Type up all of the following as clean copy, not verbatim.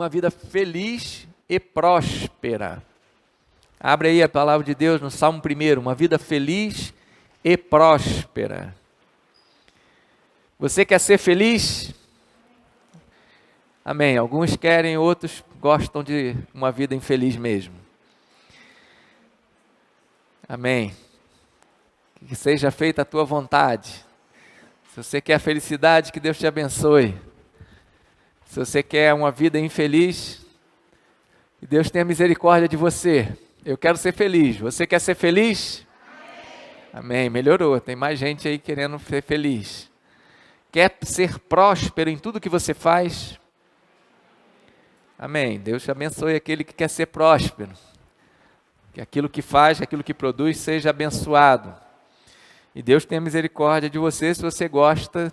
uma vida feliz e próspera. Abre aí a palavra de Deus no Salmo 1, uma vida feliz e próspera. Você quer ser feliz? Amém. Alguns querem, outros gostam de uma vida infeliz mesmo. Amém. Que seja feita a tua vontade. Se você quer a felicidade, que Deus te abençoe. Se você quer uma vida infeliz, que Deus tenha misericórdia de você. Eu quero ser feliz. Você quer ser feliz? Amém. Melhorou. Tem mais gente aí querendo ser feliz. Quer ser próspero em tudo que você faz? Amém. Deus te abençoe aquele que quer ser próspero. Que aquilo que faz, aquilo que produz seja abençoado. E Deus tenha misericórdia de você se você gosta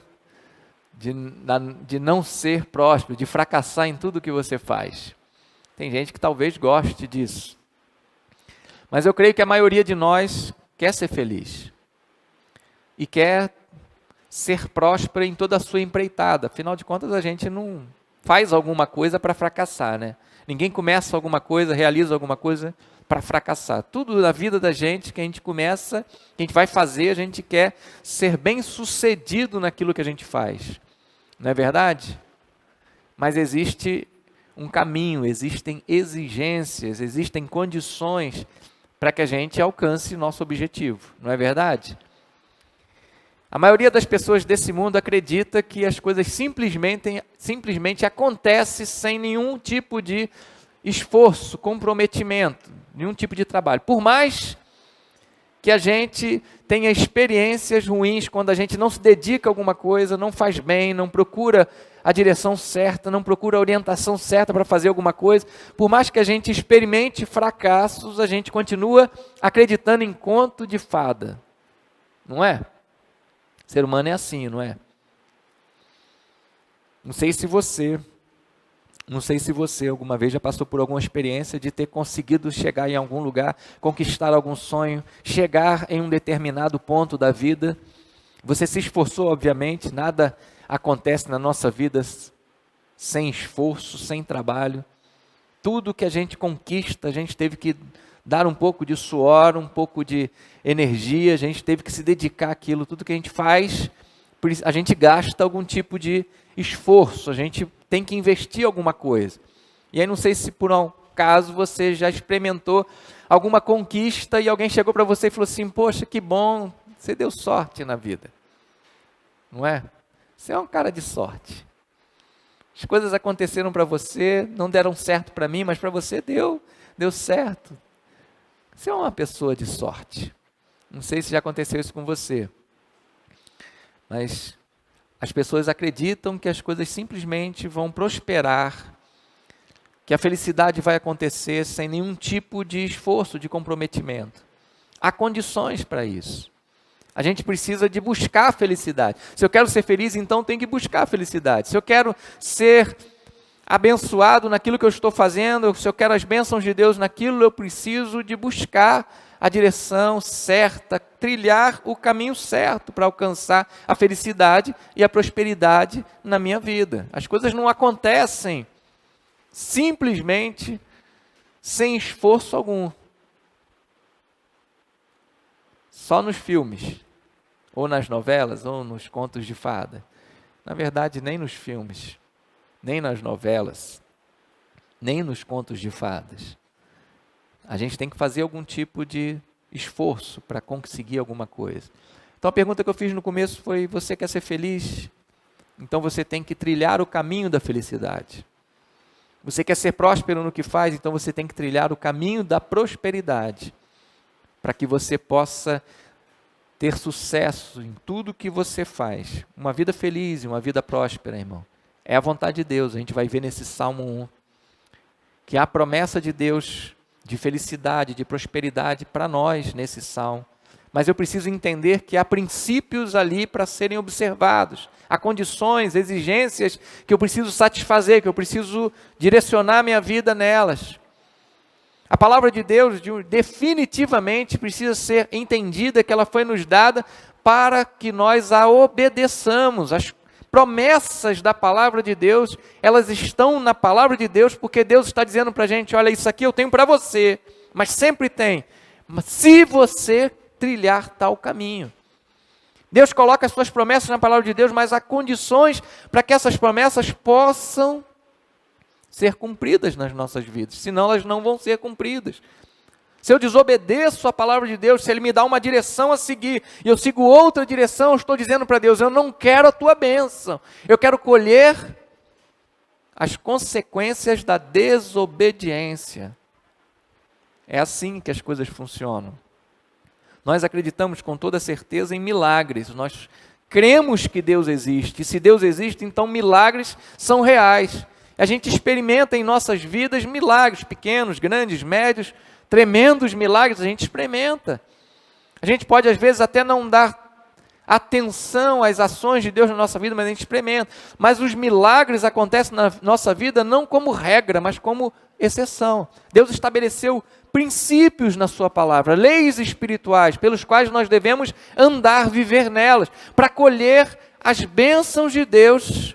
de não ser próspero, de fracassar em tudo que você faz. Tem gente que talvez goste disso. Mas eu creio que a maioria de nós quer ser feliz. E quer ser próspero em toda a sua empreitada. Afinal de contas, a gente não faz alguma coisa para fracassar, né? Ninguém começa alguma coisa, realiza alguma coisa para fracassar. Tudo na vida da gente que a gente começa, que a gente vai fazer, a gente quer ser bem sucedido naquilo que a gente faz. Não é verdade? Mas existe um caminho, existem exigências, existem condições para que a gente alcance nosso objetivo. Não é verdade? A maioria das pessoas desse mundo acredita que as coisas simplesmente acontecem sem nenhum tipo de esforço, comprometimento, nenhum tipo de trabalho. Por mais que a gente tenha experiências ruins, quando a gente não se dedica a alguma coisa, não faz bem, não procura a direção certa, não procura a orientação certa para fazer alguma coisa, por mais que a gente experimente fracassos, a gente continua acreditando em conto de fada. Não é? O ser humano é assim, não é? Não sei se você alguma vez já passou por alguma experiência de ter conseguido chegar em algum lugar, conquistar algum sonho, chegar em um determinado ponto da vida. Você se esforçou, obviamente, nada acontece na nossa vida sem esforço, sem trabalho. Tudo que a gente conquista, a gente teve que dar um pouco de suor, um pouco de energia, a gente teve que se dedicar àquilo. Tudo que a gente faz, a gente gasta algum tipo de esforço, a gente tem que investir alguma coisa. E aí não sei se por um acaso você já experimentou alguma conquista e alguém chegou para você e falou assim: poxa, que bom, você deu sorte na vida. Não é? Você é um cara de sorte. As coisas aconteceram para você, não deram certo para mim, mas para você deu certo. Você é uma pessoa de sorte. Não sei se já aconteceu isso com você. Mas as pessoas acreditam que as coisas simplesmente vão prosperar, que a felicidade vai acontecer sem nenhum tipo de esforço, de comprometimento. Há condições para isso. A gente precisa de buscar a felicidade. Se eu quero ser feliz, então tenho que buscar a felicidade. Se eu quero ser abençoado naquilo que eu estou fazendo, se eu quero as bênçãos de Deus naquilo, eu preciso de buscar a direção certa, trilhar o caminho certo para alcançar a felicidade e a prosperidade na minha vida. As coisas não acontecem simplesmente sem esforço algum. Só nos filmes, ou nas novelas, ou nos contos de fada. Na verdade, nem nos filmes, nem nas novelas, nem nos contos de fadas. A gente tem que fazer algum tipo de esforço para conseguir alguma coisa. Então a pergunta que eu fiz no começo foi: você quer ser feliz? Então você tem que trilhar o caminho da felicidade. Você quer ser próspero no que faz? Então você tem que trilhar o caminho da prosperidade, para que você possa ter sucesso em tudo que você faz. Uma vida feliz e uma vida próspera, irmão. É a vontade de Deus. A gente vai ver nesse Salmo 1 que há a promessa de Deus de felicidade, de prosperidade para nós nesse salmo. Mas eu preciso entender que há princípios ali para serem observados. Há condições, exigências que eu preciso satisfazer, que eu preciso direcionar minha vida nelas. A palavra de Deus definitivamente precisa ser entendida, que ela foi nos dada para que nós a obedeçamos. Promessas da palavra de Deus, elas estão na palavra de Deus, porque Deus está dizendo para a gente, olha, isso aqui eu tenho para você, mas sempre tem, mas se você trilhar tal caminho. Deus coloca as suas promessas na palavra de Deus, mas há condições para que essas promessas possam ser cumpridas nas nossas vidas, senão elas não vão ser cumpridas. Se eu desobedeço a palavra de Deus, se Ele me dá uma direção a seguir, e eu sigo outra direção, eu estou dizendo para Deus, eu não quero a tua bênção, eu quero colher as consequências da desobediência. É assim que as coisas funcionam. Nós acreditamos com toda certeza em milagres, nós cremos que Deus existe, e se Deus existe, então milagres são reais. A gente experimenta em nossas vidas milagres, pequenos, grandes, médios, tremendos milagres, a gente experimenta. A gente pode às vezes até não dar atenção às ações de Deus na nossa vida, mas a gente experimenta. Mas os milagres acontecem na nossa vida não como regra, mas como exceção. Deus estabeleceu princípios na sua palavra, leis espirituais, pelos quais nós devemos andar, viver nelas, para colher as bênçãos de Deus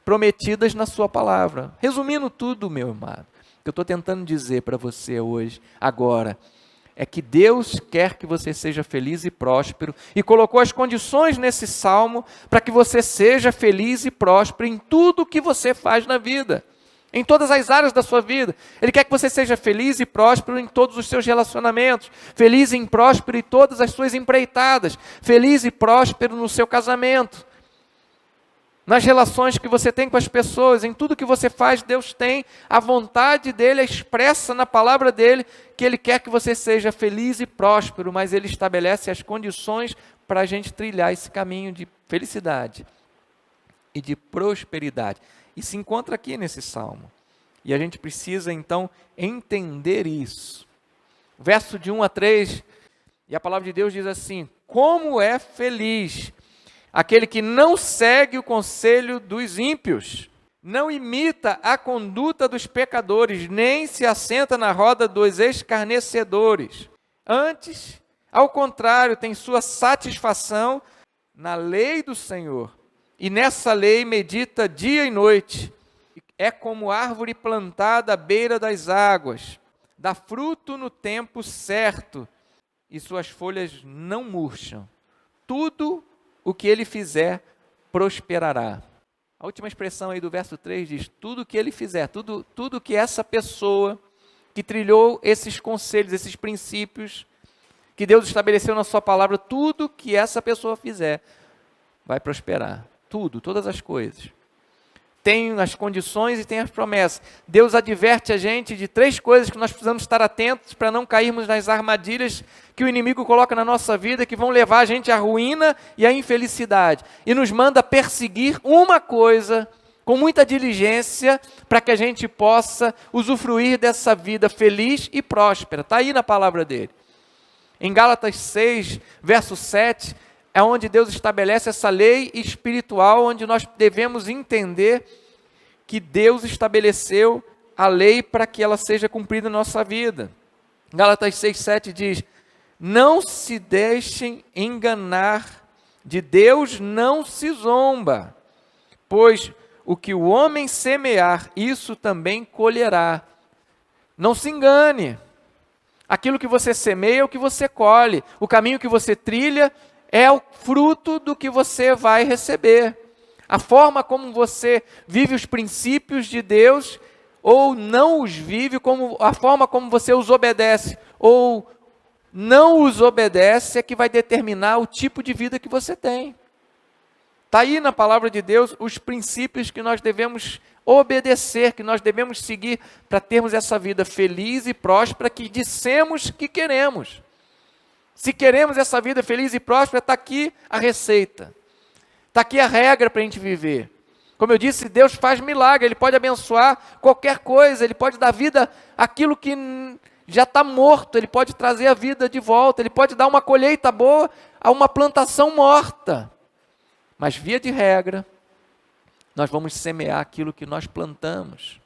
prometidas na sua palavra. Resumindo tudo, meu amado, o que eu estou tentando dizer para você hoje, agora, é que Deus quer que você seja feliz e próspero, e colocou as condições nesse salmo para que você seja feliz e próspero em tudo que você faz na vida, em todas as áreas da sua vida. Ele quer que você seja feliz e próspero em todos os seus relacionamentos, feliz e próspero em todas as suas empreitadas, feliz e próspero no seu casamento, nas relações que você tem com as pessoas, em tudo que você faz. Deus tem a vontade dele, expressa na palavra dele, que ele quer que você seja feliz e próspero, mas ele estabelece as condições para a gente trilhar esse caminho de felicidade e de prosperidade. E se encontra aqui nesse salmo. E a gente precisa então entender isso. Verso de 1 a 3, e a palavra de Deus diz assim: como é feliz aquele que não segue o conselho dos ímpios, não imita a conduta dos pecadores, nem se assenta na roda dos escarnecedores. Antes, ao contrário, tem sua satisfação na lei do Senhor, e nessa lei medita dia e noite. É como árvore plantada à beira das águas, dá fruto no tempo certo, e suas folhas não murcham. Tudo o que ele fizer prosperará. A última expressão aí do verso 3 diz: tudo o que ele fizer, tudo que essa pessoa que trilhou esses conselhos, esses princípios que Deus estabeleceu na sua palavra, tudo que essa pessoa fizer vai prosperar. Tudo, todas as coisas. Tem as condições e tem as promessas. Deus adverte a gente de 3 coisas que nós precisamos estar atentos para não cairmos nas armadilhas que o inimigo coloca na nossa vida, que vão levar a gente à ruína e à infelicidade. E nos manda perseguir uma coisa com muita diligência para que a gente possa usufruir dessa vida feliz e próspera. Está aí na palavra dele. Em Gálatas 6, verso 7, é onde Deus estabelece essa lei espiritual, onde nós devemos entender que Deus estabeleceu a lei para que ela seja cumprida na nossa vida. Gálatas 6,7 diz: não se deixem enganar, de Deus não se zomba, pois o que o homem semear, isso também colherá. Não se engane, aquilo que você semeia é o que você colhe, o caminho que você trilha é o fruto do que você vai receber. A forma como você vive os princípios de Deus, ou não os vive, a forma como você os obedece, ou não os obedece, é que vai determinar o tipo de vida que você tem. Está aí na palavra de Deus os princípios que nós devemos obedecer, que nós devemos seguir para termos essa vida feliz e próspera que dissemos que queremos. Se queremos essa vida feliz e próspera, está aqui a receita. Está aqui a regra para a gente viver. Como eu disse, Deus faz milagre, Ele pode abençoar qualquer coisa, Ele pode dar vida àquilo que já está morto, Ele pode trazer a vida de volta, Ele pode dar uma colheita boa a uma plantação morta. Mas, via de regra, nós vamos semear aquilo que nós plantamos.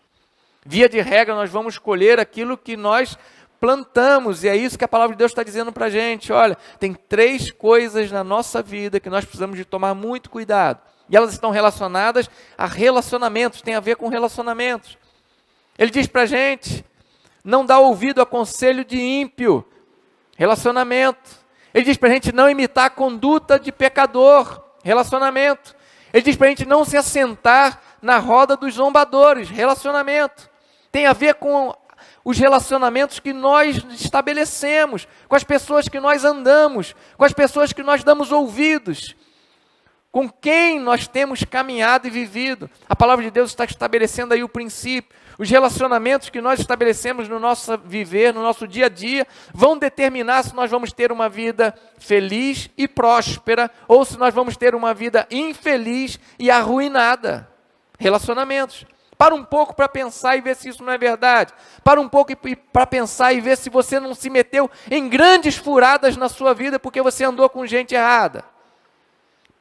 Via de regra, nós vamos colher aquilo que nós plantamos, e é isso que a palavra de Deus está dizendo para a gente. Olha, tem 3 coisas na nossa vida que nós precisamos de tomar muito cuidado. E elas estão relacionadas a relacionamentos, tem a ver com relacionamentos. Ele diz para a gente, não dá ouvido a conselho de ímpio, relacionamento. Ele diz para a gente não imitar a conduta de pecador, relacionamento. Ele diz para a gente não se assentar na roda dos zombadores, relacionamento. Tem a ver com os relacionamentos que nós estabelecemos, com as pessoas que nós andamos, com as pessoas que nós damos ouvidos, com quem nós temos caminhado e vivido. A palavra de Deus está estabelecendo aí o princípio. Os relacionamentos que nós estabelecemos no nosso viver, no nosso dia a dia, vão determinar se nós vamos ter uma vida feliz e próspera, ou se nós vamos ter uma vida infeliz e arruinada. Relacionamentos. Para um pouco para pensar e ver se isso não é verdade. Para um pouco para pensar e ver se você não se meteu em grandes furadas na sua vida porque você andou com gente errada.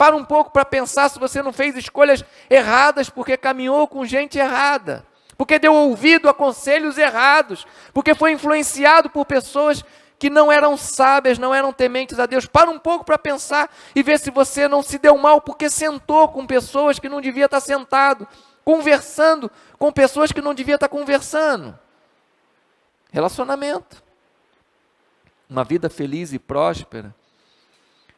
Para um pouco para pensar se você não fez escolhas erradas porque caminhou com gente errada. Porque deu ouvido a conselhos errados. Porque foi influenciado por pessoas que não eram sábias, não eram tementes a Deus. Para um pouco para pensar e ver se você não se deu mal porque sentou com pessoas que não devia estar sentado. Conversando com pessoas que não devia estar conversando. Relacionamento. Uma vida feliz e próspera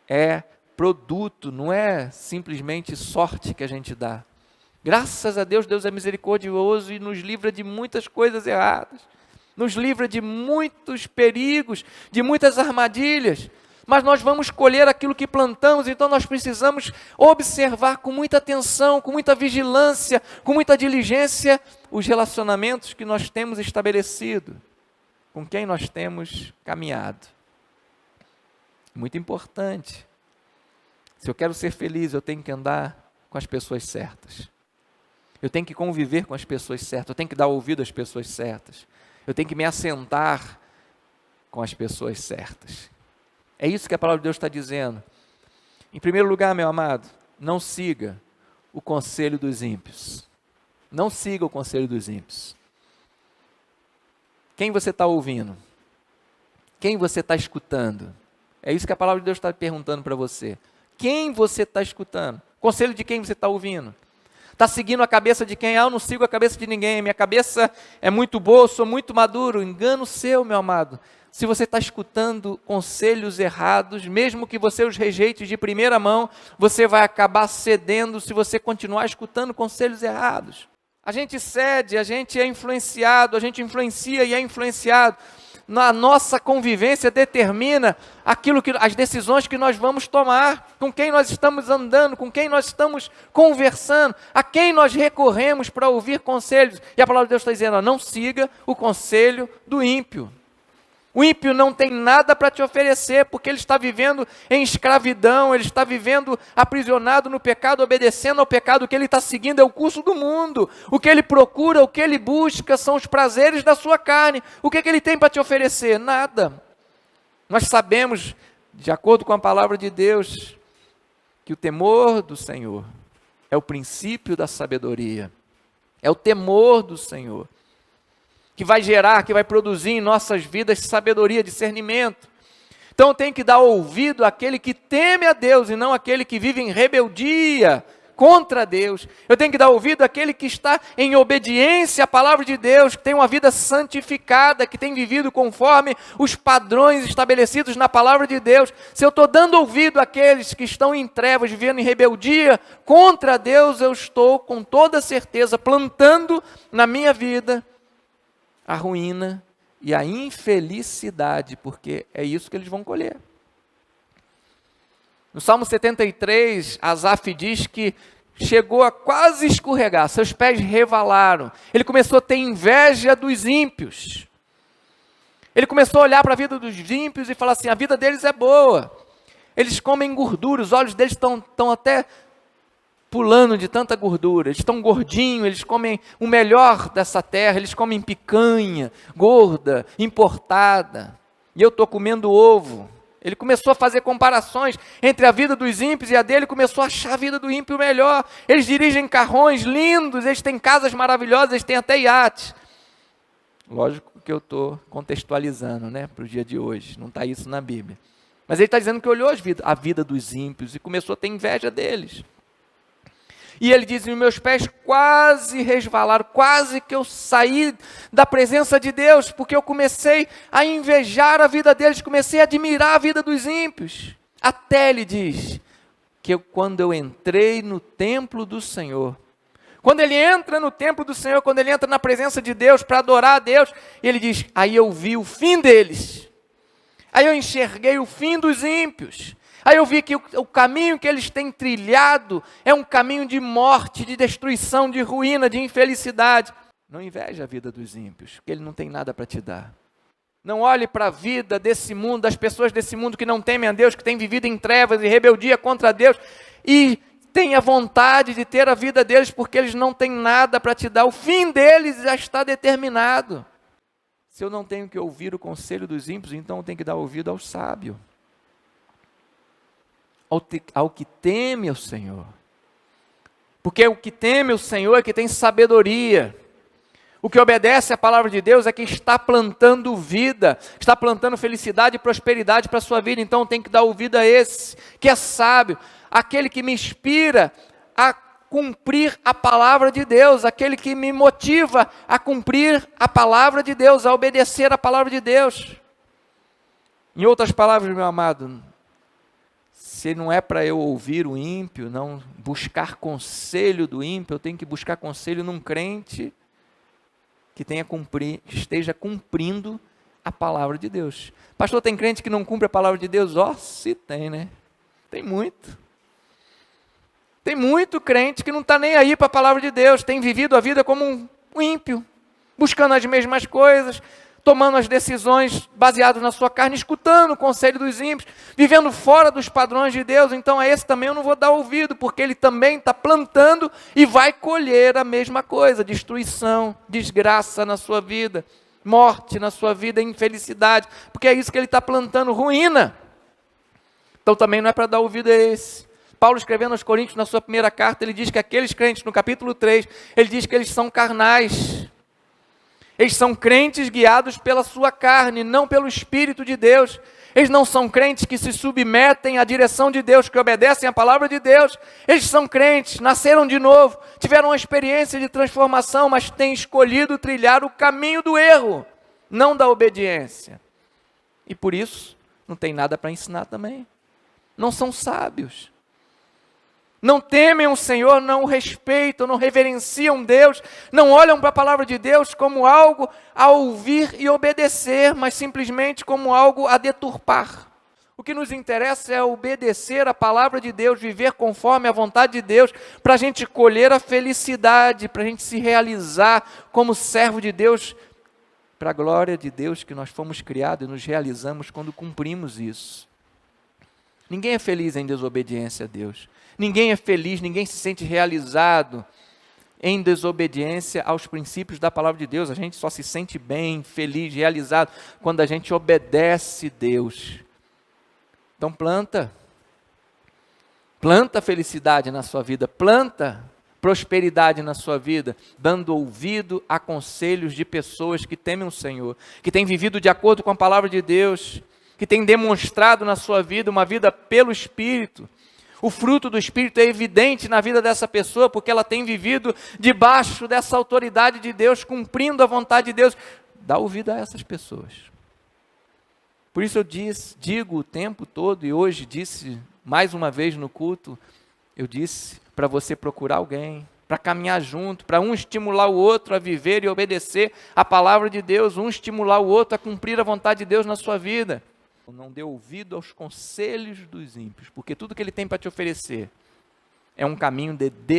é produto, não é simplesmente sorte que a gente dá. Graças a Deus, Deus é misericordioso e nos livra de muitas coisas erradas. Nos livra de muitos perigos, de muitas armadilhas. Mas nós vamos colher aquilo que plantamos, então nós precisamos observar com muita atenção, com muita vigilância, com muita diligência, os relacionamentos que nós temos estabelecido, com quem nós temos caminhado. Muito importante. Se eu quero ser feliz, eu tenho que andar com as pessoas certas. Eu tenho que conviver com as pessoas certas, eu tenho que dar ouvido às pessoas certas. Eu tenho que me assentar com as pessoas certas. É isso que a palavra de Deus está dizendo. Em primeiro lugar, meu amado, não siga o conselho dos ímpios. Não siga o conselho dos ímpios. Quem você está ouvindo? Quem você está escutando? É isso que a palavra de Deus está perguntando para você. Quem você está escutando? Conselho de quem você está ouvindo? Está seguindo a cabeça de quem? Eu não sigo a cabeça de ninguém. Minha cabeça é muito boa, eu sou muito maduro. Engano seu, meu amado. Se você está escutando conselhos errados, mesmo que você os rejeite de primeira mão, você vai acabar cedendo se você continuar escutando conselhos errados. A gente cede, a gente é influenciado, a gente influencia e é influenciado. Na nossa convivência determina as decisões que nós vamos tomar, com quem nós estamos andando, com quem nós estamos conversando, a quem nós recorremos para ouvir conselhos. E a palavra de Deus está dizendo, não siga o conselho do ímpio. O ímpio não tem nada para te oferecer, porque ele está vivendo em escravidão, ele está vivendo aprisionado no pecado, obedecendo ao pecado. O que ele está seguindo é o curso do mundo. O que ele procura, o que ele busca são os prazeres da sua carne. O que ele tem para te oferecer? Nada. Nós sabemos, de acordo com a palavra de Deus, que o temor do Senhor é o princípio da sabedoria. É o temor do Senhor que vai gerar, que vai produzir em nossas vidas sabedoria, discernimento. Então tem que dar ouvido àquele que teme a Deus e não àquele que vive em rebeldia contra Deus. Eu tenho que dar ouvido àquele que está em obediência à palavra de Deus, que tem uma vida santificada, que tem vivido conforme os padrões estabelecidos na palavra de Deus. Se eu estou dando ouvido àqueles que estão em trevas, vivendo em rebeldia contra Deus, eu estou com toda certeza plantando na minha vida a ruína e a infelicidade, porque é isso que eles vão colher. No Salmo 73, Asaf diz que chegou a quase escorregar, seus pés revalaram. Ele começou a ter inveja dos ímpios. Ele começou a olhar para a vida dos ímpios e falar assim, a vida deles é boa. Eles comem gordura, os olhos deles estão até pulando de tanta gordura, eles estão gordinhos, eles comem o melhor dessa terra, eles comem picanha, gorda, importada, e eu estou comendo ovo. Ele começou a fazer comparações entre a vida dos ímpios e a dele, começou a achar a vida do ímpio melhor. Eles dirigem carrões lindos, eles têm casas maravilhosas, eles têm até iates. Lógico que eu estou contextualizando, né, para o dia de hoje, não está isso na Bíblia. Mas ele está dizendo que olhou a vida dos ímpios e começou a ter inveja deles. E ele diz, meus pés quase resvalaram, quase que eu saí da presença de Deus, porque eu comecei a invejar a vida deles, comecei a admirar a vida dos ímpios. Até ele diz, que quando eu entrei no templo do Senhor, quando ele entra no templo do Senhor, quando ele entra na presença de Deus para adorar a Deus, ele diz, aí eu vi o fim deles, aí eu enxerguei o fim dos ímpios, aí eu vi que o caminho que eles têm trilhado é um caminho de morte, de destruição, de ruína, de infelicidade. Não inveja a vida dos ímpios, porque ele não tem nada para te dar. Não olhe para a vida desse mundo, das pessoas desse mundo que não temem a Deus, que têm vivido em trevas e rebeldia contra Deus, e tenha vontade de ter a vida deles, porque eles não têm nada para te dar. O fim deles já está determinado. Se eu não tenho que ouvir o conselho dos ímpios, então eu tenho que dar ouvido ao sábio, ao que teme o Senhor. Porque o que teme o Senhor é que tem sabedoria. O que obedece à palavra de Deus é que está plantando vida, está plantando felicidade e prosperidade para a sua vida. Então tem que dar ouvido a esse, que é sábio, aquele que me inspira a cumprir a palavra de Deus, aquele que me motiva a cumprir a palavra de Deus, a obedecer a palavra de Deus. Em outras palavras, meu amado, se não é para eu ouvir o ímpio, não buscar conselho do ímpio, eu tenho que buscar conselho num crente que esteja cumprindo a palavra de Deus. Pastor, tem crente que não cumpre a palavra de Deus? Se tem, né? Tem muito. Tem muito crente que não está nem aí para a palavra de Deus, tem vivido a vida como um ímpio, buscando as mesmas coisas, tomando as decisões baseadas na sua carne, escutando o conselho dos ímpios, vivendo fora dos padrões de Deus. Então a esse também eu não vou dar ouvido, porque ele também está plantando e vai colher a mesma coisa, destruição, desgraça na sua vida, morte na sua vida, infelicidade, porque é isso que ele está plantando, ruína. Então também não é para dar ouvido a esse. Paulo, escrevendo aos Coríntios, na sua primeira carta, ele diz que aqueles crentes, no capítulo 3, ele diz que eles são carnais. Eles são crentes guiados pela sua carne, não pelo Espírito de Deus. Eles não são crentes que se submetem à direção de Deus, que obedecem à palavra de Deus. Eles são crentes, nasceram de novo, tiveram uma experiência de transformação, mas têm escolhido trilhar o caminho do erro, não da obediência. E por isso, não tem nada para ensinar também. Não são sábios. Não temem o Senhor, não o respeitam, não reverenciam Deus, não olham para a palavra de Deus como algo a ouvir e obedecer, mas simplesmente como algo a deturpar. O que nos interessa é obedecer a palavra de Deus, viver conforme a vontade de Deus, para a gente colher a felicidade, para a gente se realizar como servo de Deus, para a glória de Deus que nós fomos criados e nos realizamos quando cumprimos isso. Ninguém é feliz em desobediência a Deus. Ninguém é feliz, ninguém se sente realizado em desobediência aos princípios da palavra de Deus. A gente só se sente bem, feliz, realizado quando a gente obedece Deus. Então planta felicidade na sua vida, planta prosperidade na sua vida, dando ouvido a conselhos de pessoas que temem o Senhor, que têm vivido de acordo com a palavra de Deus, que têm demonstrado na sua vida uma vida pelo Espírito. O fruto do Espírito é evidente na vida dessa pessoa, porque ela tem vivido debaixo dessa autoridade de Deus, cumprindo a vontade de Deus. Dá ouvido a essas pessoas. Por isso eu digo o tempo todo, e hoje disse mais uma vez no culto, eu disse para você procurar alguém, para caminhar junto, para um estimular o outro a viver e obedecer a palavra de Deus, um estimular o outro a cumprir a vontade de Deus na sua vida. Não dê ouvido aos conselhos dos ímpios, porque tudo que ele tem para te oferecer é um caminho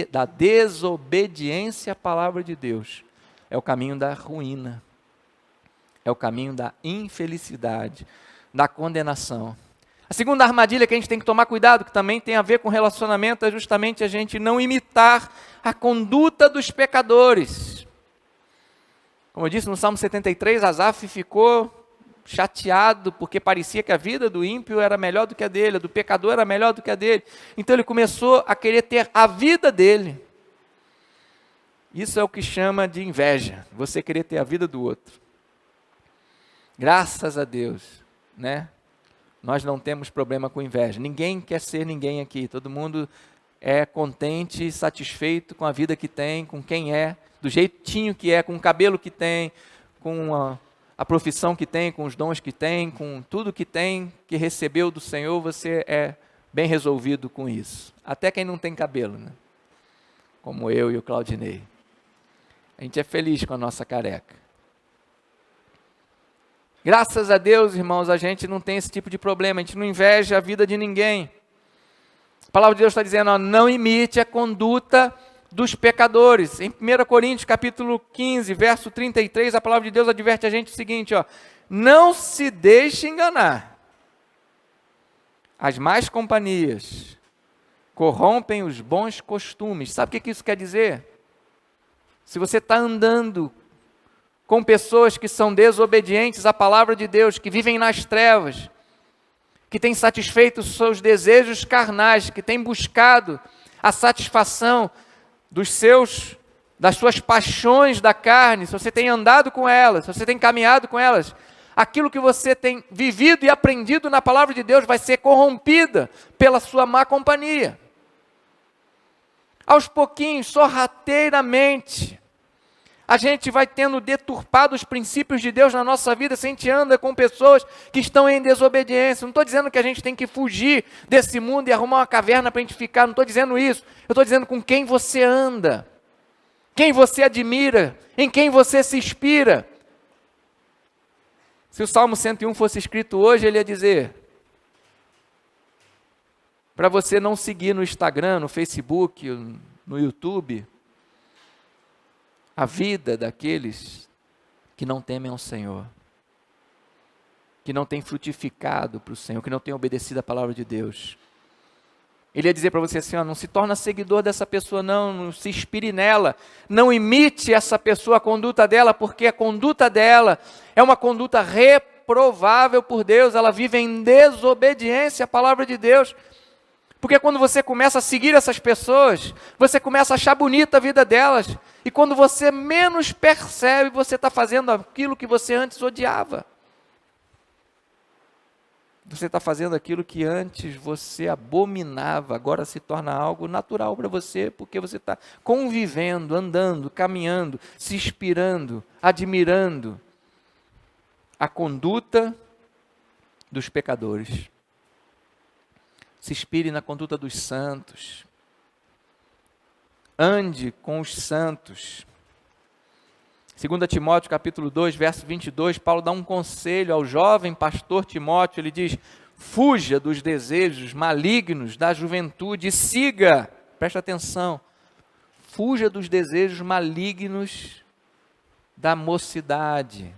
da desobediência à palavra de Deus, é o caminho da ruína, é o caminho da infelicidade, da condenação. A segunda armadilha que a gente tem que tomar cuidado, que também tem a ver com relacionamento, é justamente a gente não imitar a conduta dos pecadores. Como eu disse no Salmo 73, Asaf ficou chateado, porque parecia que a vida do ímpio era melhor do que a dele, a do pecador era melhor do que a dele. Então ele começou a querer ter a vida dele. Isso é o que chama de inveja, você querer ter a vida do outro. Graças a Deus, né? Nós não temos problema com inveja. Ninguém quer ser ninguém aqui, todo mundo é contente e satisfeito com a vida que tem, com quem é, do jeitinho que é, com o cabelo que tem, com a profissão que tem, com os dons que tem, com tudo que tem, que recebeu do Senhor, você é bem resolvido com isso. Até quem não tem cabelo, né? Como eu e o Claudinei. A gente é feliz com a nossa careca. Graças a Deus, irmãos, a gente não tem esse tipo de problema, a gente não inveja a vida de ninguém. A palavra de Deus está dizendo, ó, não imite a conduta dos pecadores. Em 1 Coríntios, capítulo 15, verso 33, a palavra de Deus adverte a gente o seguinte, ó, não se deixe enganar. As más companhias corrompem os bons costumes. Sabe o que isso quer dizer? Se você está andando com pessoas que são desobedientes à palavra de Deus, que vivem nas trevas, que têm satisfeito os seus desejos carnais, que têm buscado a satisfação das suas paixões da carne, se você tem andado com elas, se você tem caminhado com elas, aquilo que você tem vivido e aprendido na palavra de Deus vai ser corrompida pela sua má companhia. Aos pouquinhos, sorrateiramente, a gente vai tendo deturpado os princípios de Deus na nossa vida, se a gente anda com pessoas que estão em desobediência. Não estou dizendo que a gente tem que fugir desse mundo e arrumar uma caverna para a gente ficar, não estou dizendo isso. Eu estou dizendo com quem você anda, quem você admira, em quem você se inspira. Se o Salmo 101 fosse escrito hoje, ele ia dizer, para você não seguir no Instagram, no Facebook, no YouTube, a vida daqueles que não temem ao Senhor, que não têm frutificado para o Senhor, que não têm obedecido a palavra de Deus. Ele ia dizer para você assim, ó, não se torna seguidor dessa pessoa não se inspire nela, não imite essa pessoa, a conduta dela, porque a conduta dela é uma conduta reprovável por Deus, ela vive em desobediência à palavra de Deus. Porque quando você começa a seguir essas pessoas, você começa a achar bonita a vida delas. E quando você menos percebe, você está fazendo aquilo que você antes odiava. Você está fazendo aquilo que antes você abominava, agora se torna algo natural para você, porque você está convivendo, andando, caminhando, se inspirando, admirando a conduta dos pecadores. Se inspire na conduta dos santos. Ande com os santos. 2 Timóteo capítulo 2, verso 22, Paulo dá um conselho ao jovem pastor Timóteo, ele diz, fuja dos desejos malignos da juventude e siga, presta atenção, fuja dos desejos malignos da mocidade,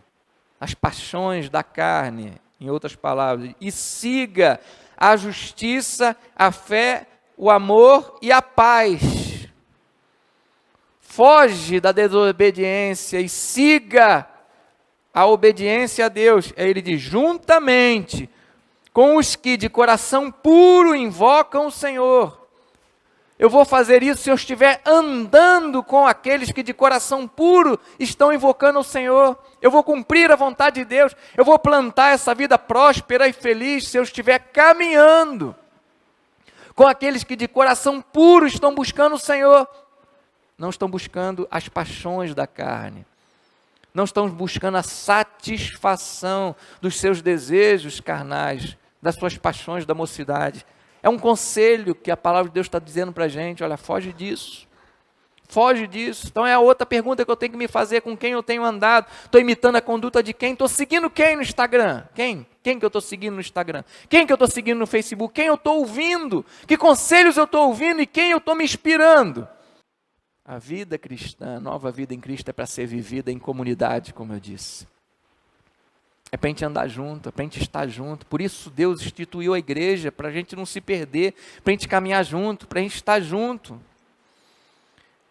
as paixões da carne, em outras palavras, e siga a justiça, a fé, o amor e a paz. Foge da desobediência e siga a obediência a Deus. Aí ele diz, juntamente com os que de coração puro invocam o Senhor. Eu vou fazer isso se eu estiver andando com aqueles que de coração puro estão invocando o Senhor. Eu vou cumprir a vontade de Deus. Eu vou plantar essa vida próspera e feliz se eu estiver caminhando com aqueles que de coração puro estão buscando o Senhor. Não estão buscando as paixões da carne. Não estão buscando a satisfação dos seus desejos carnais, das suas paixões da mocidade. É um conselho que a palavra de Deus está dizendo para a gente, olha, foge disso. Foge disso. Então é a outra pergunta que eu tenho que me fazer, com quem eu tenho andado. Estou imitando a conduta de quem? Estou seguindo quem no Instagram? Quem? Quem que eu estou seguindo no Instagram? Quem que eu estou seguindo no Facebook? Quem eu estou ouvindo? Que conselhos eu estou ouvindo e quem eu estou me inspirando? A vida cristã, a nova vida em Cristo é para ser vivida em comunidade, como eu disse. É para a gente andar junto, é para a gente estar junto. Por isso Deus instituiu a igreja, para a gente não se perder, para a gente caminhar junto, para a gente estar junto.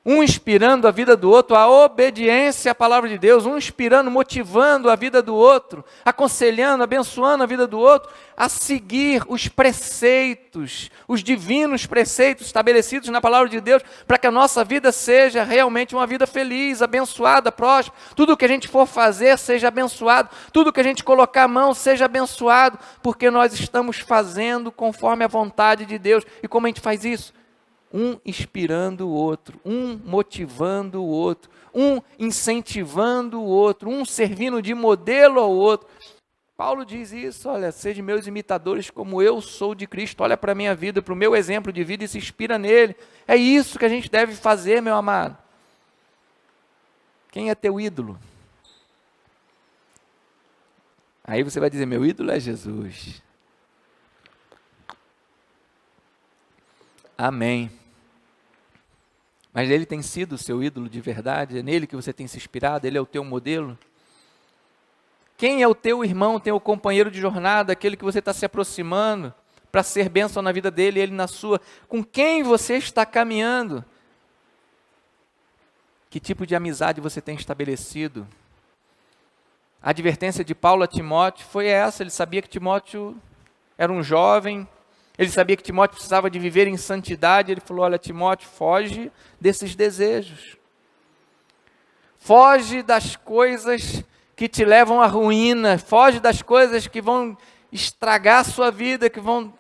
Um inspirando a vida do outro, a obediência à palavra de Deus, um inspirando, motivando a vida do outro, aconselhando, abençoando a vida do outro, a seguir os preceitos, os divinos preceitos estabelecidos na palavra de Deus, para que a nossa vida seja realmente uma vida feliz, abençoada, próspera. Tudo que a gente for fazer seja abençoado, tudo que a gente colocar a mão seja abençoado, porque nós estamos fazendo conforme a vontade de Deus. E como a gente faz isso? um inspirando o outro, um motivando o outro, um incentivando o outro, um servindo de modelo ao outro. Paulo diz isso, olha, sejam meus imitadores como eu sou de Cristo, olha para a minha vida, para o meu exemplo de vida e se inspira nele. É isso que a gente deve fazer, meu amado. Quem é teu ídolo? Aí você vai dizer, meu ídolo é Jesus. Amém. Mas ele tem sido o seu ídolo de verdade? É nele que você tem se inspirado? Ele é o teu modelo? Quem é o teu irmão, teu companheiro de jornada, aquele que você está se aproximando para ser bênção na vida dele e ele na sua? Com quem você está caminhando? Que tipo de amizade você tem estabelecido? A advertência de Paulo a Timóteo foi essa, ele sabia que Timóteo era um jovem, ele sabia que Timóteo precisava de viver em santidade, ele falou, olha Timóteo, foge desses desejos. Foge das coisas que te levam à ruína, foge das coisas que vão estragar a sua vida, que vão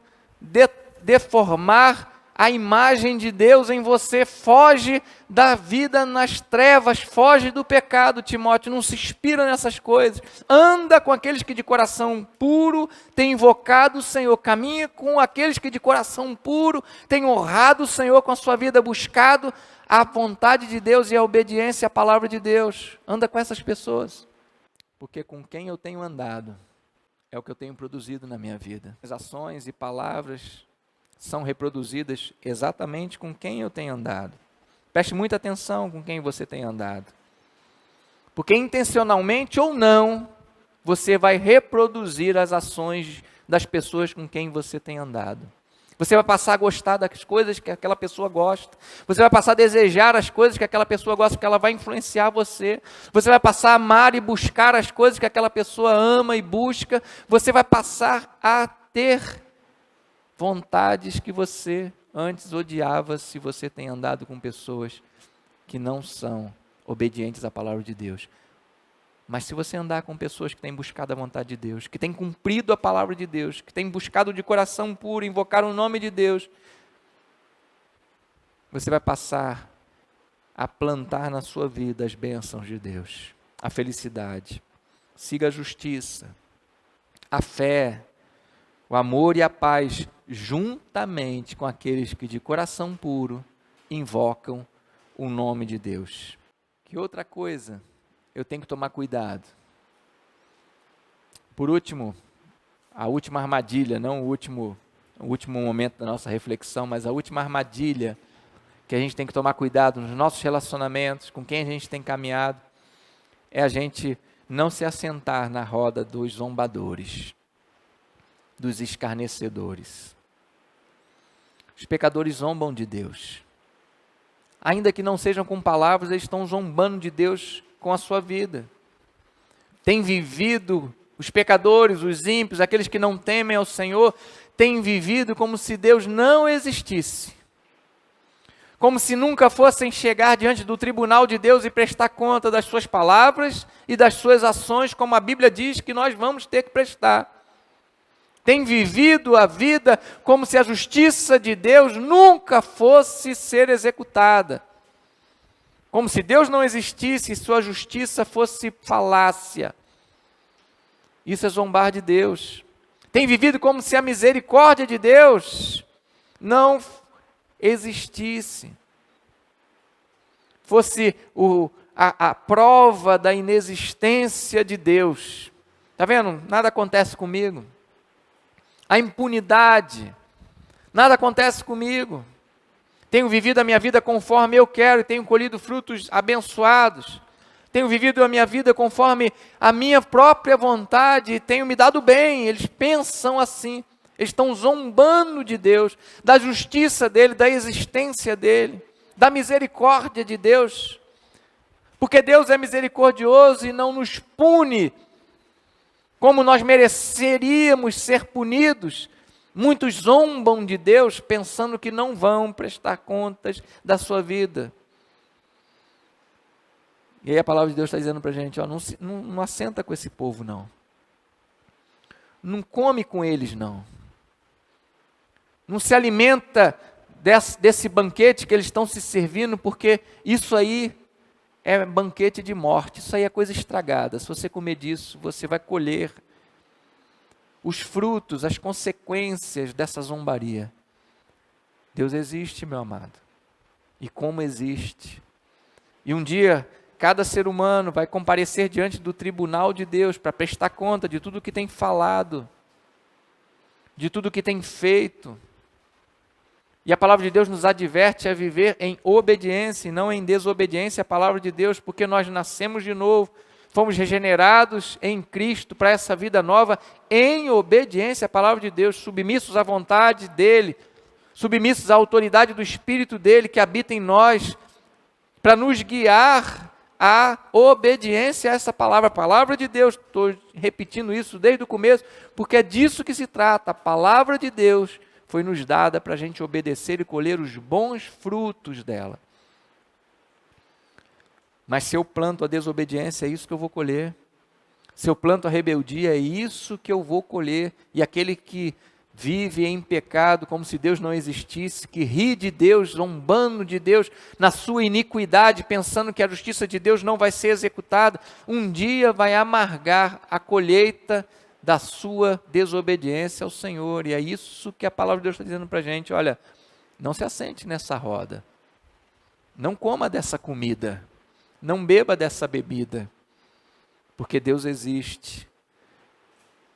deformar a imagem de Deus em você, foge da vida nas trevas, foge do pecado, Timóteo, não se inspira nessas coisas, anda com aqueles que de coração puro têm invocado o Senhor, caminha com aqueles que de coração puro têm honrado o Senhor com a sua vida, buscado a vontade de Deus e a obediência à palavra de Deus, anda com essas pessoas, porque com quem eu tenho andado, é o que eu tenho produzido na minha vida, as ações e palavras são reproduzidas exatamente com quem eu tenho andado. Preste muita atenção com quem você tem andado. Porque intencionalmente ou não, você vai reproduzir as ações das pessoas com quem você tem andado. Você vai passar a gostar das coisas que aquela pessoa gosta. Você vai passar a desejar as coisas que aquela pessoa gosta, porque ela vai influenciar você. Você vai passar a amar e buscar as coisas que aquela pessoa ama e busca. Você vai passar a ter vontades que você antes odiava se você tem andado com pessoas que não são obedientes à palavra de Deus. Mas se você andar com pessoas que têm buscado a vontade de Deus, que têm cumprido a palavra de Deus, que têm buscado de coração puro, invocar o nome de Deus, você vai passar a plantar na sua vida as bênçãos de Deus, a felicidade. Siga a justiça, a fé, o amor e a paz, juntamente com aqueles que de coração puro invocam o nome de Deus. Que outra coisa eu tenho que tomar cuidado? Por último, a última armadilha, não o último momento da nossa reflexão, mas a última armadilha que a gente tem que tomar cuidado nos nossos relacionamentos, com quem a gente tem caminhado, é a gente não se assentar na roda dos zombadores, dos escarnecedores. Os pecadores zombam de Deus. Ainda que não sejam com palavras, eles estão zombando de Deus com a sua vida. Tem vivido, os pecadores, os ímpios, aqueles que não temem ao Senhor, têm vivido como se Deus não existisse. Como se nunca fossem chegar diante do tribunal de Deus e prestar conta das suas palavras e das suas ações, como a Bíblia diz que nós vamos ter que prestar. Tem vivido a vida como se a justiça de Deus nunca fosse ser executada. Como se Deus não existisse e sua justiça fosse falácia. Isso é zombar de Deus. Tem vivido como se a misericórdia de Deus não existisse. Fosse a prova da inexistência de Deus. Está vendo? Nada acontece comigo. A impunidade, nada acontece comigo. Tenho vivido a minha vida conforme eu quero e tenho colhido frutos abençoados. Tenho vivido a minha vida conforme a minha própria vontade e tenho me dado bem. Eles pensam assim, eles estão zombando de Deus, da justiça dele, da existência dele, da misericórdia de Deus. Porque Deus é misericordioso e não nos pune como nós mereceríamos ser punidos. Muitos zombam de Deus pensando que não vão prestar contas da sua vida. E aí a palavra de Deus está dizendo para a gente, ó, não assenta com esse povo não. Não come com eles não. Não se alimenta desse banquete que eles estão se servindo, porque isso aí é banquete de morte, isso aí é coisa estragada. Se você comer disso, você vai colher os frutos, as consequências dessa zombaria. Deus existe, meu amado. E como existe. E um dia, cada ser humano vai comparecer diante do tribunal de Deus para prestar conta de tudo que tem falado, de tudo que tem feito. E a palavra de Deus nos adverte a viver em obediência e não em desobediência à palavra de Deus, porque nós nascemos de novo, fomos regenerados em Cristo para essa vida nova, em obediência à palavra de Deus, submissos à vontade dEle, submissos à autoridade do Espírito dEle que habita em nós, para nos guiar à obediência a essa palavra, a palavra de Deus. Estou repetindo isso desde o começo, porque é disso que se trata. A palavra de Deus foi nos dada para a gente obedecer e colher os bons frutos dela. Mas se eu planto a desobediência, é isso que eu vou colher. Se eu planto a rebeldia, é isso que eu vou colher. E aquele que vive em pecado, como se Deus não existisse, que ri de Deus, zombando de Deus, na sua iniquidade, pensando que a justiça de Deus não vai ser executada, um dia vai amargar a colheita da sua desobediência ao Senhor. E é isso que a palavra de Deus está dizendo para a gente. Olha, não se assente nessa roda, não coma dessa comida, não beba dessa bebida, porque Deus existe.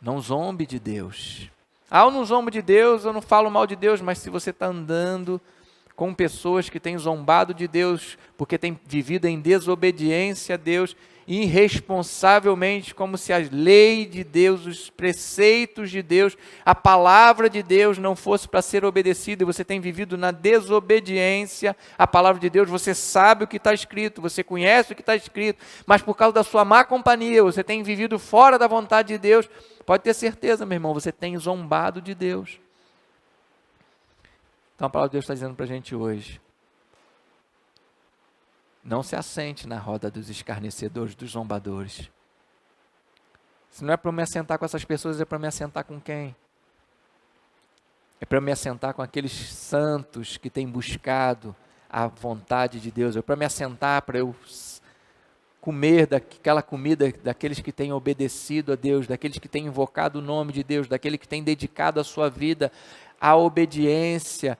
Não zombe de Deus. Eu não zombo de Deus, eu não falo mal de Deus, mas se você está andando com pessoas que têm zombado de Deus, porque têm vivido em desobediência a Deus, irresponsavelmente, como se a lei de Deus, os preceitos de Deus, a palavra de Deus não fosse para ser obedecida, e você tem vivido na desobediência à palavra de Deus, você sabe o que está escrito, você conhece o que está escrito, mas por causa da sua má companhia, você tem vivido fora da vontade de Deus, pode ter certeza, meu irmão, você tem zombado de Deus. Então a palavra de Deus está dizendo para a gente hoje, não se assente na roda dos escarnecedores, dos zombadores. Se não é para me assentar com essas pessoas, é para me assentar com quem? É para me assentar com aqueles santos que têm buscado a vontade de Deus. É para me assentar, para eu comer daquela comida daqueles que têm obedecido a Deus, daqueles que têm invocado o nome de Deus, daquele que tem dedicado a sua vida à obediência,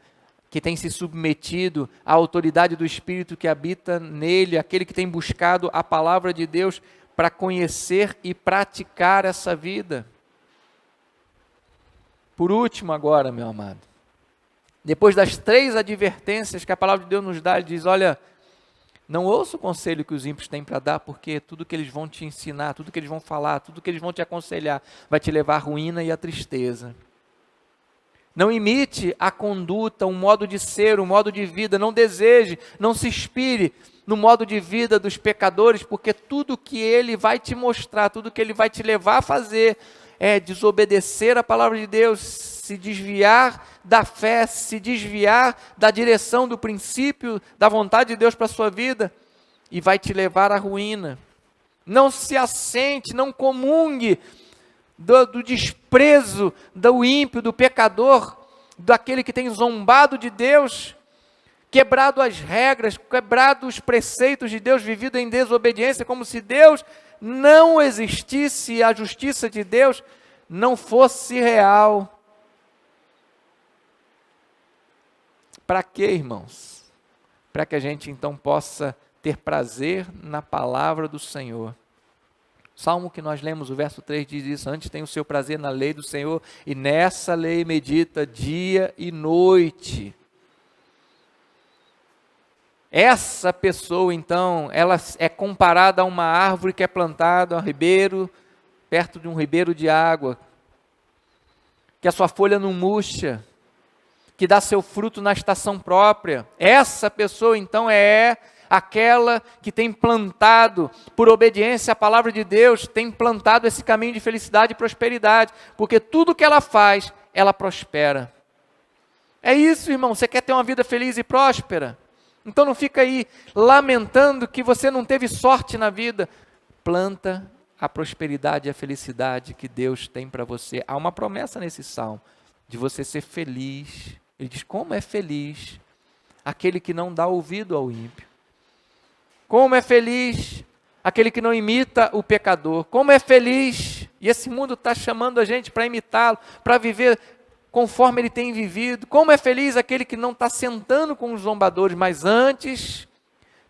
que tem se submetido à autoridade do Espírito que habita nele, aquele que tem buscado a palavra de Deus para conhecer e praticar essa vida. Por último agora, meu amado, depois das 3 advertências que a palavra de Deus nos dá, ele diz, olha, não ouça o conselho que os ímpios têm para dar, porque tudo que eles vão te ensinar, tudo que eles vão falar, tudo que eles vão te aconselhar, vai te levar à ruína e à tristeza. Não imite a conduta, um modo de ser, um modo de vida, não deseje, não se inspire no modo de vida dos pecadores, porque tudo que ele vai te mostrar, tudo que ele vai te levar a fazer, é desobedecer a palavra de Deus, se desviar da fé, se desviar da direção, do princípio, da vontade de Deus para a sua vida, e vai te levar à ruína. Não se assente, não comungue do desprezo do ímpio, do pecador, daquele que tem zombado de Deus, quebrado as regras, quebrado os preceitos de Deus, vivido em desobediência, como se Deus não existisse e a justiça de Deus não fosse real. Para quê, irmãos? Para que a gente então possa ter prazer na palavra do Senhor. Salmo que nós lemos, o verso 3 diz isso, antes tem o seu prazer na lei do Senhor, e nessa lei medita dia e noite. Essa pessoa então, ela é comparada a uma árvore que é plantada a um ribeiro, perto de um ribeiro de água, que a sua folha não murcha, que dá seu fruto na estação própria. Essa pessoa então é aquela que tem plantado, por obediência à palavra de Deus, tem plantado esse caminho de felicidade e prosperidade, porque tudo que ela faz, ela prospera. É isso, irmão, você quer ter uma vida feliz e próspera? Então não fica aí lamentando que você não teve sorte na vida. Planta a prosperidade e a felicidade que Deus tem para você. Há uma promessa nesse salmo, de você ser feliz, Ele diz: como é feliz aquele que não dá ouvido ao ímpio. Como é feliz aquele que não imita o pecador. Como é feliz, e esse mundo está chamando a gente para imitá-lo, para viver conforme ele tem vivido. Como é feliz aquele que não está sentando com os zombadores, mas antes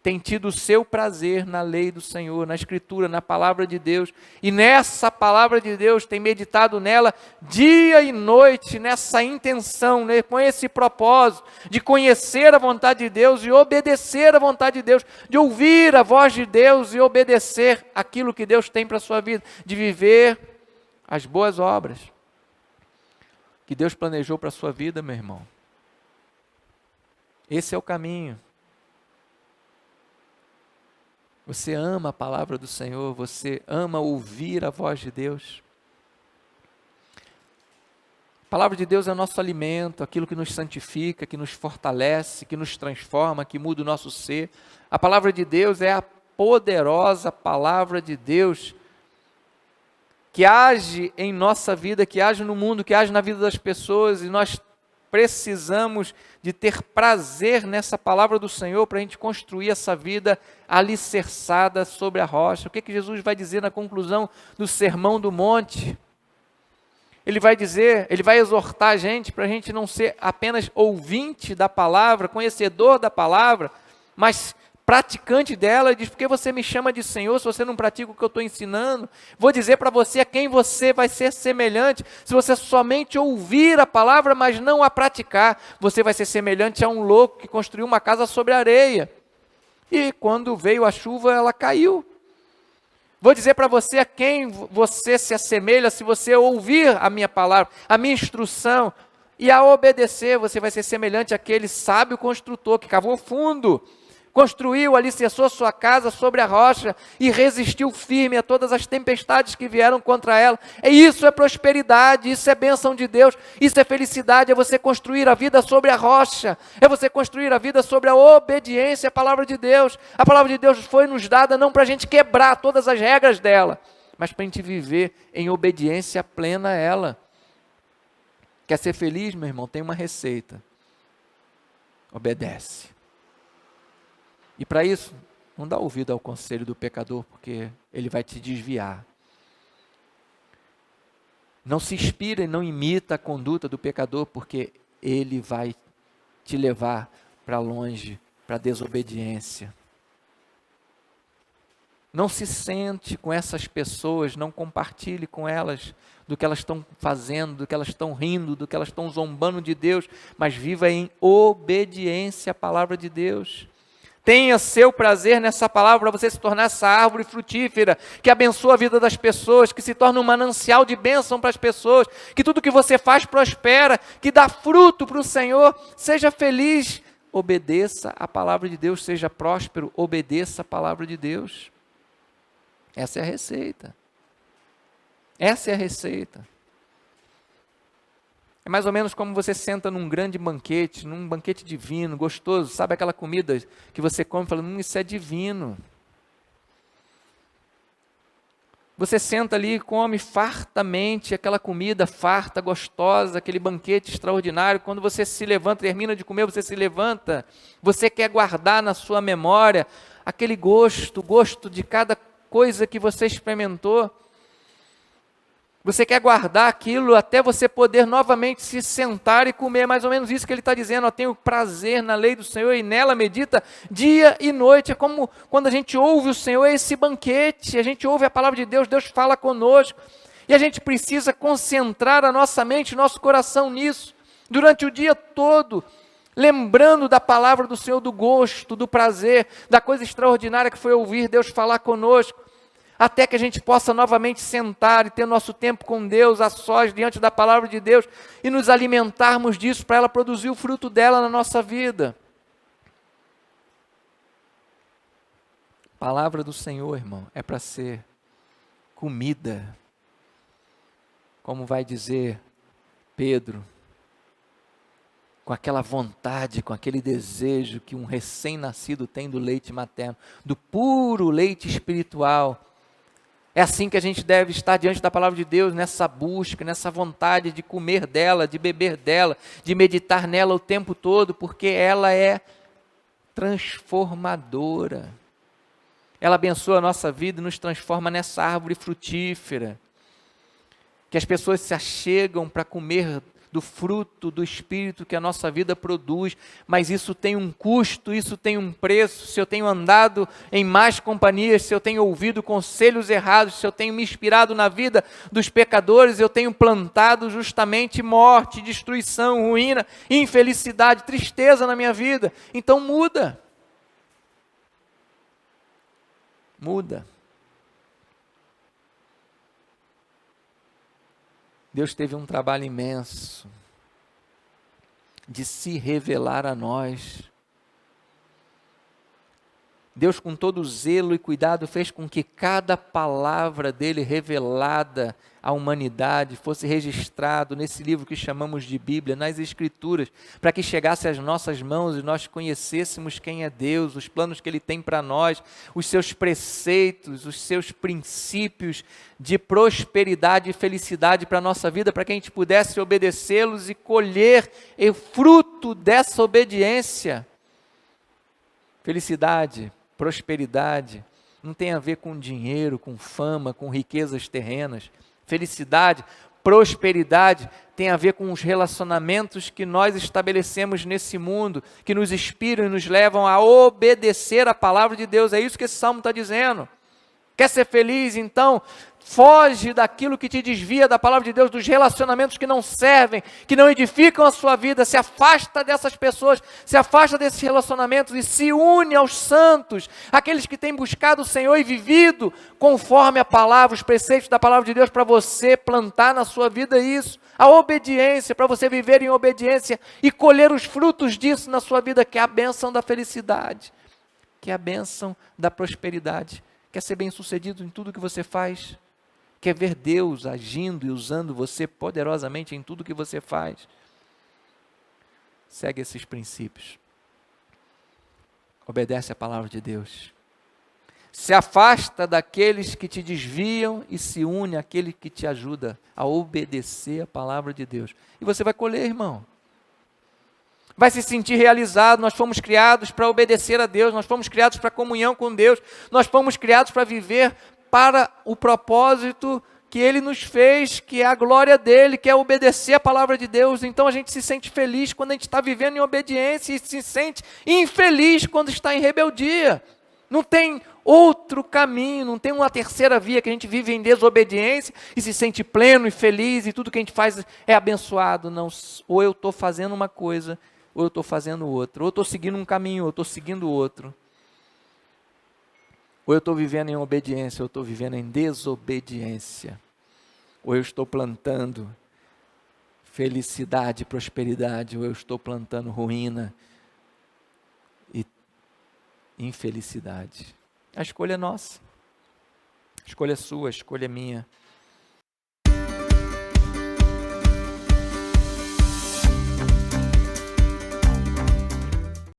tem tido o seu prazer na lei do Senhor, na Escritura, na palavra de Deus, e nessa palavra de Deus tem meditado nela dia e noite, nessa intenção, né, com esse propósito de conhecer a vontade de Deus e obedecer a vontade de Deus, de ouvir a voz de Deus e obedecer aquilo que Deus tem para a sua vida, de viver as boas obras que Deus planejou para a sua vida, meu irmão. Esse é o caminho. Você ama a palavra do Senhor, você ama ouvir a voz de Deus. A palavra de Deus é nosso alimento, aquilo que nos santifica, que nos fortalece, que nos transforma, que muda o nosso ser. A palavra de Deus é a poderosa palavra de Deus que age em nossa vida, que age no mundo, que age na vida das pessoas, e nós precisamos de ter prazer nessa palavra do Senhor para a gente construir essa vida alicerçada sobre a rocha. O que Jesus vai dizer na conclusão do Sermão do Monte? Ele vai dizer, ele vai exortar a gente para a gente não ser apenas ouvinte da palavra, conhecedor da palavra, mas praticante dela. Ele diz: porque você me chama de Senhor se você não pratica o que eu estou ensinando? Vou dizer para você a quem você vai ser semelhante se você somente ouvir a palavra, mas não a praticar. Você vai ser semelhante a um louco que construiu uma casa sobre areia, e quando veio a chuva ela caiu. Vou dizer para você a quem você se assemelha se você ouvir a minha palavra, a minha instrução, e a obedecer. Você vai ser semelhante àquele sábio construtor que cavou fundo, construiu, alicerçou sua casa sobre a rocha e resistiu firme a todas as tempestades que vieram contra ela. Isso é prosperidade, isso é bênção de Deus, isso é felicidade, é você construir a vida sobre a rocha, é você construir a vida sobre a obediência à palavra de Deus. A palavra de Deus foi nos dada não para a gente quebrar todas as regras dela, mas para a gente viver em obediência plena a ela. Quer ser feliz, meu irmão? Tem uma receita: obedece. E para isso, não dá ouvido ao conselho do pecador, porque ele vai te desviar. Não se inspira e não imita a conduta do pecador, porque ele vai te levar para longe, para a desobediência. Não se sente com essas pessoas, não compartilhe com elas do que elas estão fazendo, do que elas estão rindo, do que elas estão zombando de Deus, mas viva em obediência à palavra de Deus. Tenha seu prazer nessa palavra, para você se tornar essa árvore frutífera, que abençoa a vida das pessoas, que se torna um manancial de bênção para as pessoas, que tudo que você faz prospera, que dá fruto para o Senhor. Seja feliz, obedeça a palavra de Deus, seja próspero, obedeça a palavra de Deus. Essa é a receita. Essa é a receita. É mais ou menos como você senta num grande banquete, num banquete divino, gostoso, sabe aquela comida que você come e fala: isso é divino. Você senta ali e come fartamente aquela comida farta, gostosa, aquele banquete extraordinário. Quando você se levanta, termina de comer, você se levanta, você quer guardar na sua memória aquele gosto de cada coisa que você experimentou. Você quer guardar aquilo até você poder novamente se sentar e comer. É mais ou menos isso que ele está dizendo. Eu tenho prazer na lei do Senhor e nela medita dia e noite. É como quando a gente ouve o Senhor, é esse banquete. A gente ouve a palavra de Deus, Deus fala conosco. E a gente precisa concentrar a nossa mente, nosso coração nisso, durante o dia todo, lembrando da palavra do Senhor, do gosto, do prazer, da coisa extraordinária que foi ouvir Deus falar conosco, até que a gente possa novamente sentar e ter nosso tempo com Deus, a sós, diante da palavra de Deus, e nos alimentarmos disso, para ela produzir o fruto dela na nossa vida. A palavra do Senhor, irmão, é para ser comida, como vai dizer Pedro, com aquela vontade, com aquele desejo que um recém-nascido tem do leite materno, do puro leite espiritual. É assim que a gente deve estar diante da palavra de Deus, nessa busca, nessa vontade de comer dela, de beber dela, de meditar nela o tempo todo, porque ela é transformadora. Ela abençoa a nossa vida e nos transforma nessa árvore frutífera, que as pessoas se achegam para comer do fruto do Espírito que a nossa vida produz, mas isso tem um custo, isso tem um preço. Se eu tenho andado em más companhias, se eu tenho ouvido conselhos errados, se eu tenho me inspirado na vida dos pecadores, eu tenho plantado justamente morte, destruição, ruína, infelicidade, tristeza na minha vida. Então muda. Muda. Deus teve um trabalho imenso de se revelar a nós. Deus, com todo zelo e cuidado, fez com que cada palavra dele revelada à humanidade fosse registrado nesse livro que chamamos de Bíblia, nas Escrituras, para que chegasse às nossas mãos e nós conhecêssemos quem é Deus, os planos que ele tem para nós, os seus preceitos, os seus princípios de prosperidade e felicidade para a nossa vida, para que a gente pudesse obedecê-los e colher o fruto dessa obediência. Felicidade, prosperidade, não tem a ver com dinheiro, com fama, com riquezas terrenas. Felicidade, prosperidade tem a ver com os relacionamentos que nós estabelecemos nesse mundo, que nos inspiram e nos levam a obedecer a palavra de Deus. É isso que esse salmo está dizendo. Quer ser feliz? Então, foge daquilo que te desvia da palavra de Deus, dos relacionamentos que não servem, que não edificam a sua vida. Se afasta dessas pessoas, se afasta desses relacionamentos e se une aos santos, aqueles que têm buscado o Senhor e vivido conforme a palavra, os preceitos da palavra de Deus, para você plantar na sua vida isso, a obediência, para você viver em obediência e colher os frutos disso na sua vida, que é a bênção da felicidade, que é a bênção da prosperidade. Quer ser bem-sucedido em tudo que você faz? Quer ver Deus agindo e usando você poderosamente em tudo que você faz? Segue esses princípios. Obedece a palavra de Deus. Se afasta daqueles que te desviam e se une àquele que te ajuda a obedecer a palavra de Deus. E você vai colher, irmão. Vai se sentir realizado. Nós fomos criados para obedecer a Deus, nós fomos criados para comunhão com Deus, nós fomos criados para viver para o propósito que Ele nos fez, que é a glória dEle, que é obedecer a palavra de Deus. Então a gente se sente feliz quando a gente está vivendo em obediência e se sente infeliz quando está em rebeldia. Não tem outro caminho, não tem uma terceira via, que a gente vive em desobediência e se sente pleno e feliz e tudo que a gente faz é abençoado. Não, ou eu estou fazendo uma coisa, ou eu estou fazendo outra, ou eu estou seguindo um caminho, ou eu estou seguindo outro. Ou eu estou vivendo em obediência, ou eu estou vivendo em desobediência. Ou eu estou plantando felicidade, prosperidade, ou eu estou plantando ruína e infelicidade. A escolha é nossa. A escolha é sua, a escolha é minha.